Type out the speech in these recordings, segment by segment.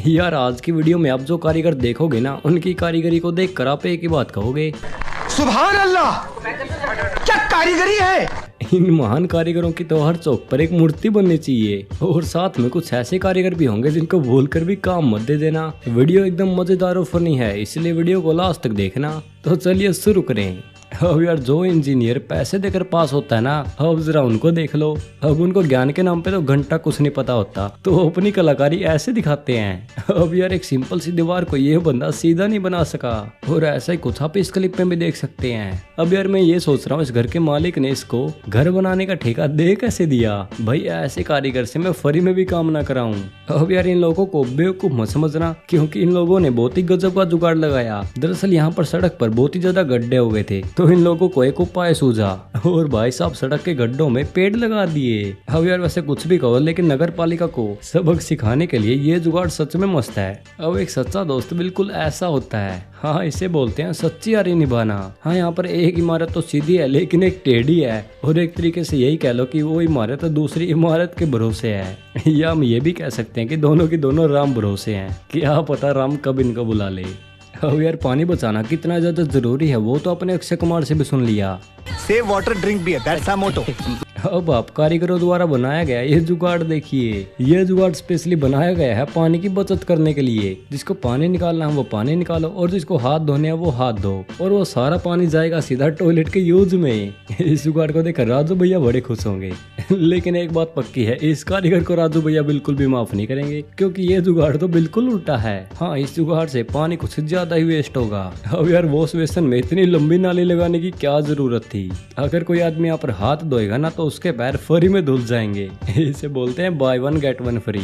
यार आज की वीडियो में आप जो कारीगर देखोगे ना, उनकी कारीगरी को देखकर आप एक ही बात कहोगे, सुभान अल्लाह, क्या कारीगरी है। इन महान कारीगरों की तो हर चौक पर एक मूर्ति बननी चाहिए। और साथ में कुछ ऐसे कारीगर भी होंगे जिनको भूलकर भी काम मत दे देना। वीडियो एकदम मजेदार और फनी है, इसलिए वीडियो को लास्ट तक देखना। तो चलिए शुरू करें। अब यार जो इंजीनियर पैसे देकर पास होता है ना, अब जरा उनको देख लो। अब उनको ज्ञान के नाम पे तो घंटा कुछ नहीं पता होता, तो अपनी कलाकारी ऐसे दिखाते हैं। अब यार एक सिंपल सी दीवार को ये बंदा सीधा नहीं बना सका, और ऐसा ही कुछ आप इस क्लिप में भी देख सकते हैं। अब यार मैं ये सोच रहा हूँ, इस घर के मालिक ने इसको घर बनाने का ठेका दे कैसे दिया। भाई ऐसे कारीगर से मैं फ्री में भी काम ना कराऊं। अब यार इन लोगों को बेवकूफ मत समझना, क्योंकि इन लोगों ने बहुत ही गजब का जुगाड़ लगाया। दरअसल यहाँ पर सड़क पर बहुत ही ज्यादा गड्ढे हो गए थे, तो इन लोगों को एक उपाय सूझा, और भाई साहब सड़क के गड्ढों में पेड़ लगा दिए। अब यार वैसे कुछ भी कहो, लेकिन नगर पालिका को सबक सिखाने के लिए ये जुगाड़ सच में मस्त है। अब एक सच्चा दोस्त बिल्कुल ऐसा होता है। हाँ, इसे बोलते हैं सच्ची यारी निभाना। हाँ, यहाँ पर एक इमारत तो सीधी है, लेकिन एक टेढ़ी है, और एक तरीके से यही कह लो कि वो इमारत दूसरी इमारत के भरोसे है। या हम ये भी कह सकते हैं कि दोनों की दोनों राम भरोसे हैं, क्या पता राम कब इनको बुला ले। अब यार पानी बचाना कितना ज्यादा जरूरी है, वो तो अपने अक्षय कुमार से भी सुन लिया। Save water drink beer, that's our motto. अब आप कारीगरों द्वारा बनाया गया ये जुगाड़ देखिए। ये जुगाड़ स्पेशली बनाया गया है पानी की बचत करने के लिए। जिसको पानी निकालना है वो पानी निकालो, और जिसको हाथ धोने हैं वो हाथ धो, और वो सारा पानी जाएगा सीधा टॉयलेट के यूज में। इस जुगाड़ को देखकर राजू भैया बड़े खुश होंगे। लेकिन एक बात पक्की है, इस कारीगर को राजू भैया बिल्कुल भी माफ नहीं करेंगे, क्योंकि ये जुगाड़ तो बिल्कुल उल्टा है। हाँ, इस जुगाड़ से पानी कुछ ज्यादा ही वेस्ट होगा। अब यार वॉश बेसिन में इतनी लंबी नाली लगाने की क्या जरूरत थी। अगर कोई आदमी यहाँ पर हाथ धोएगा ना, तो उसके पैर फ्री में धुल जाएंगे। इसे बोलते हैं by one get one free.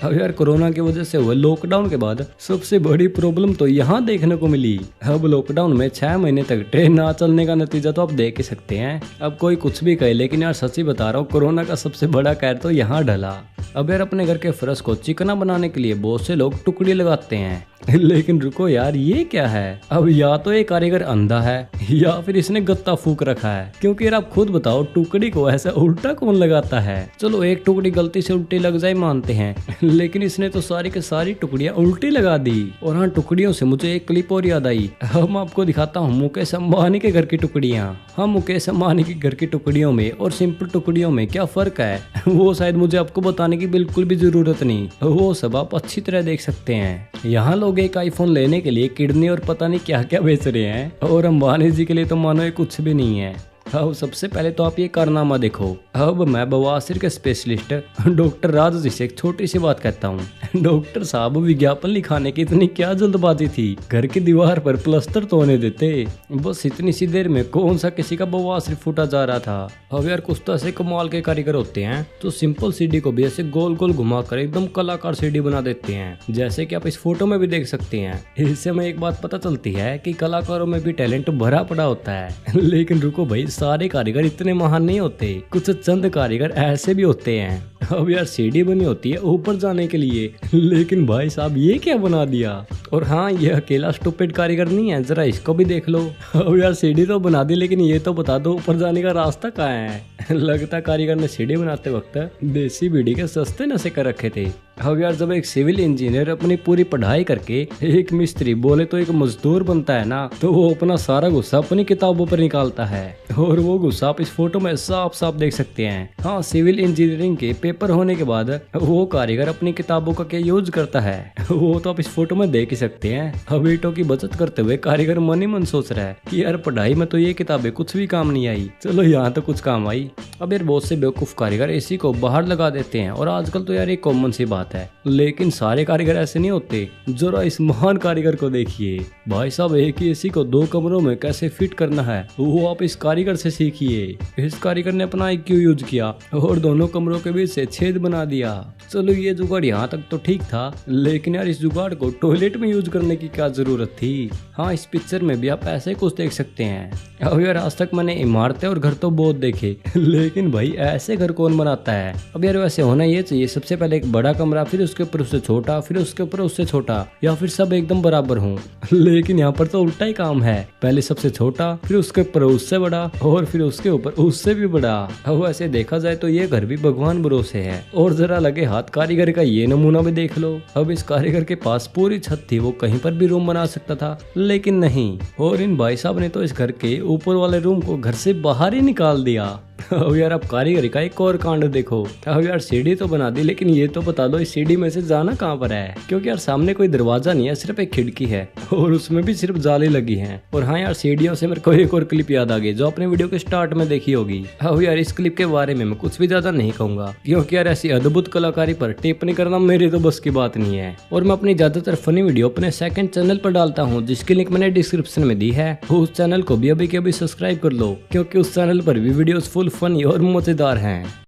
अब यार कोरोना की वजह से हुए लॉकडाउन के बाद सबसे बड़ी प्रॉब्लम तो यहाँ देखने को मिली। अब लॉकडाउन में 6 महीने तक ट्रेन ना चलने का नतीजा तो आप देख ही सकते हैं। अब कोई कुछ भी कहे, लेकिन यार सच्ची बता रहा हूँ, कोरोना का सबसे बड़ा कहर तो यहाँ ढला। अब यार अपने घर के फर्श को चिकना बनाने के लिए बहुत से लोग टुकड़ी लगाते हैं। लेकिन रुको यार, ये क्या है। अब या तो ये कारीगर अंधा है, या फिर इसने गत्ता फूक रखा है, क्योंकि यार आप खुद बताओ टुकड़ी को ऐसा उल्टा कौन लगाता है। चलो एक टुकड़ी गलती से उल्टी लग जाए मानते हैं, लेकिन इसने तो सारी की सारी टुकड़ियां उल्टी लगा दी। और हाँ, टुकड़ियों से मुझे एक क्लिप और याद आई। हम आपको दिखाता हूँ मुकेश अंबानी के घर की टुकड़ियाँ। हाँ, मुकेश अंबानी के घर की टुकड़ियों में और सिंपल टुकड़ियों में क्या फर्क है, वो शायद मुझे आपको बताने की बिल्कुल भी जरूरत नहीं, वो सब आप अच्छी तरह देख सकते हैं। यहाँ लोग एक आईफोन लेने के लिए किडनी और पता नहीं क्या क्या बेच रहे हैं, और अंबानी जी के लिए तो मानो ये कुछ भी नहीं है। अब सबसे पहले तो आप ये कारनामा देखो। अब मैं बवासीर के स्पेशलिस्ट डॉक्टर राज जी से एक छोटी सी बात कहता हूँ। डॉक्टर साहब, विज्ञापन लिखाने की इतनी क्या जल्दबाजी थी, घर की दीवार पर प्लास्टर तो होने देते। बस इतनी सी देर में कौन सा किसी का बवासीर फूटा जा रहा था। अब यार कुछ तो ऐसे कमाल के कारीगर होते हैं, तो सिंपल सीढ़ी को भी ऐसे गोल गोल घुमाकर एकदम कलाकार सीढ़ी बना देते हैं, जैसे कि आप इस फोटो में भी देख सकते हैं। इससे हमें एक बात पता चलती है कि कलाकारों में भी टैलेंट भरा पड़ा होता है। लेकिन रुको भाई, सारे कारीगर इतने महान नहीं होते, कुछ चंद कारीगर ऐसे भी होते हैं। अब यार सीढ़ी बनी होती है ऊपर जाने के लिए, लेकिन भाई साहब ये क्या बना दिया। और हाँ, ये अकेला स्टूपिड कारीगर नहीं है, जरा इसको भी देख लो। अब यार सीढ़ी तो बना दी, लेकिन ये तो बता दो ऊपर जाने का रास्ता कहाँ है। लगता कारीगर ने सीढ़ी बनाते वक्त देसी बीड़ी के सस्ते नशे कर रखे थे। अब यार जब एक सिविल इंजीनियर अपनी पूरी पढ़ाई करके एक मिस्त्री बोले तो एक मजदूर बनता है ना, तो वो अपना सारा गुस्सा अपनी किताबों पर निकालता है, और वो गुस्सा आप इस फोटो में साफ साफ देख सकते हैं। हाँ, सिविल इंजीनियरिंग के पेपर होने के बाद वो कारीगर अपनी किताबों का क्या यूज करता है, वो तो आप इस फोटो में देख ही सकते हैं। अब ईंटों की बचत करते हुए कारीगर मन ही मन सोच रहा है कि यार पढ़ाई में तो ये किताबें कुछ भी काम नहीं आई, चलो यहाँ तो कुछ काम आई। अब यार बहुत से बेवकूफ कारीगर एसी को बाहर लगा देते हैं, और आजकल तो यार एक कॉमन सी बात है, लेकिन सारे कारीगर ऐसे नहीं होते। जरा इस महान कारीगर को देखिए भाई साहब, एक ही एसी को 2 कमरों में कैसे फिट करना है वो आप इस कारीगर से सीखिए। इस कारीगर ने अपना IQ यूज किया और दोनों कमरों के बीच से छेद बना दिया। चलो ये जुगाड़ यहाँ तक तो ठीक था, लेकिन यार इस जुगाड़ को टॉयलेट में यूज करने की क्या जरूरत थी। हाँ, इस पिक्चर में भी आप ऐसे कुछ देख सकते हैं। अब यार आज तक मैंने इमारतें और घर तो बहुत देखे, लेकिन भाई ऐसे घर कौन बनाता है। अब यार वैसे होना ये चाहिए, सबसे पहले एक बड़ा कमरा, फिर उसके ऊपर उससे छोटा, फिर उसके ऊपर उससे छोटा, या फिर सब एकदम बराबर हों। लेकिन यहाँ पर तो उल्टा ही काम है, पहले सबसे छोटा, फिर उसके ऊपर उससे बड़ा, और फिर उसके ऊपर उससे भी बड़ा। अब ऐसे देखा जाए तो ये घर भी भगवान भरोसे है। और जरा लगे हाथ कारीगर का ये नमूना भी देख लो। अब इस कारीगर के पास पूरी छत थी, वो कहीं पर भी रूम बना सकता था, लेकिन नहीं। और इन भाई साहब ने तो इस घर के ऊपर वाले रूम को घर से बाहर ही निकाल दिया। अब यार अब कारीगरी का एक और कांड देखो। अब यार सीढ़ी तो बना दी, लेकिन ये तो बता दो इस सीढ़ी में से जाना कहाँ पर है, क्योंकि यार सामने कोई दरवाजा नहीं है, सिर्फ एक खिड़की है और उसमें भी सिर्फ जाली लगी है। और हाँ यार सीढ़ियों से मेरे को एक और क्लिप याद आ गई जो अपने वीडियो के स्टार्ट में देखी होगी। अब यार इस क्लिप के बारे में मैं कुछ भी ज्यादा नहीं कहूंगा, क्योंकि यार ऐसी अद्भुत कलाकारी पर टिप्पणी करना मेरी तो बस की बात नहीं है। और मैं अपनी ज्यादातर फनी वीडियो अपने सेकंड चैनल पर डालता हूँ, जिसकी लिंक मैंने डिस्क्रिप्शन में दी है। उस चैनल को भी अभी के अभी सब्सक्राइब कर लो, क्योंकि उस चैनल पर भी वीडियोस फुल फनी और मजेदार हैं।